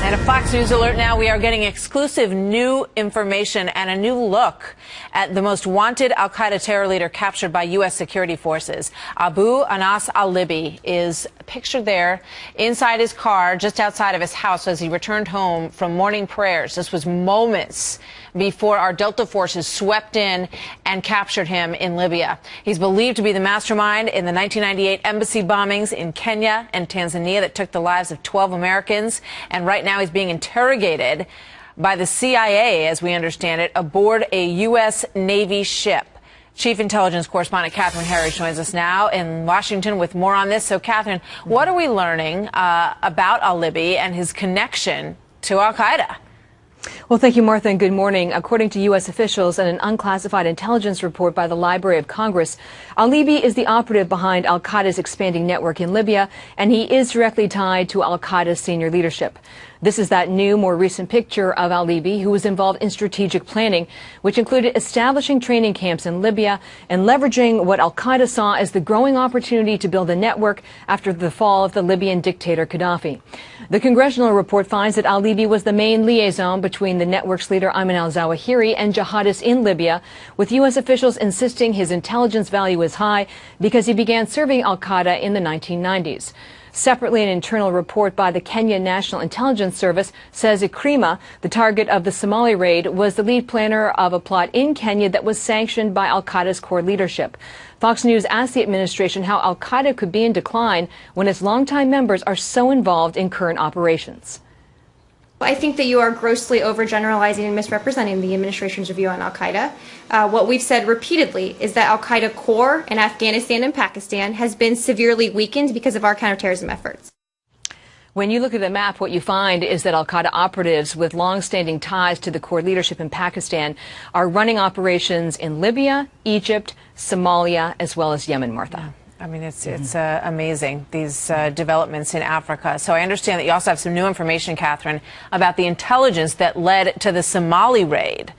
And a Fox News alert now. We are getting exclusive new information and a new look at the most wanted Al-Qaeda terror leader captured by U.S. security forces. Abu Anas al-Libi is pictured there inside his car just outside of his house as he returned home from morning prayers. This was moments before our Delta forces swept in and captured him in Libya. He's believed to be the mastermind in the 1998 embassy bombings in Kenya and Tanzania that took the lives of 12 Americans. And right now he's being interrogated by the CIA, as we understand it, aboard a U.S. Navy ship. Chief Intelligence Correspondent Catherine Harris joins us now in Washington with more on this. So, Catherine, what are we learning about al-Libi and his connection to Al-Qaeda? Well, thank you, Martha, and good morning. According to U.S. officials and an unclassified intelligence report by the Library of Congress, al-Libi is the operative behind al-Qaeda's expanding network in Libya, and he is directly tied to al-Qaeda's senior leadership. This is that new, more recent picture of al-Libi, who was involved in strategic planning, which included establishing training camps in Libya and leveraging what al-Qaeda saw as the growing opportunity to build a network after the fall of the Libyan dictator Gaddafi. The congressional report finds that al-Libi was the main liaison between the network's leader Ayman al-Zawahiri and jihadists in Libya, with U.S. officials insisting his intelligence value is high because he began serving al-Qaeda in the 1990s. Separately, an internal report by the Kenya National Intelligence Service says Ikrima, the target of the Somali raid, was the lead planner of a plot in Kenya that was sanctioned by al-Qaeda's core leadership. Fox News asked the administration how al-Qaeda could be in decline when its longtime members are so involved in current operations. I think that you are grossly overgeneralizing and misrepresenting the administration's view on al-Qaeda. What we've said repeatedly is that al-Qaeda core in Afghanistan and Pakistan has been severely weakened because of our counterterrorism efforts. When you look at the map, what you find is that al-Qaeda operatives with long-standing ties to the core leadership in Pakistan are running operations in Libya, Egypt, Somalia, as well as Yemen, Martha. Yeah. I mean, it's amazing, these developments in Africa. So I understand that you also have some new information, Catherine, about the intelligence that led to the Somali raid.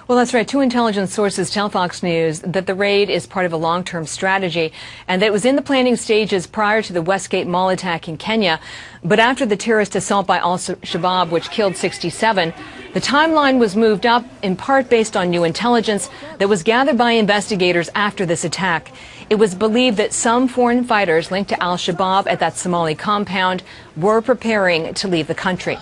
Well, that's right. Two intelligence sources tell Fox News that the raid is part of a long-term strategy and that it was in the planning stages prior to the Westgate Mall attack in Kenya. But after the terrorist assault by Al-Shabaab, which killed 67, the timeline was moved up in part based on new intelligence that was gathered by investigators after this attack. It was believed that some foreign fighters linked to Al-Shabaab at that Somali compound were preparing to leave the country.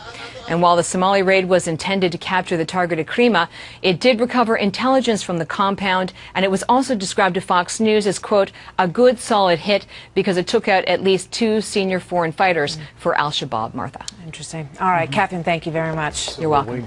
And while the Somali raid was intended to capture the target Ikrima, it did recover intelligence from the compound, and it was also described to Fox News as, quote, a good solid hit because it took out at least 2 senior foreign fighters for Al-Shabaab, Martha. Interesting. All right, Catherine, thank you very much. You're welcome.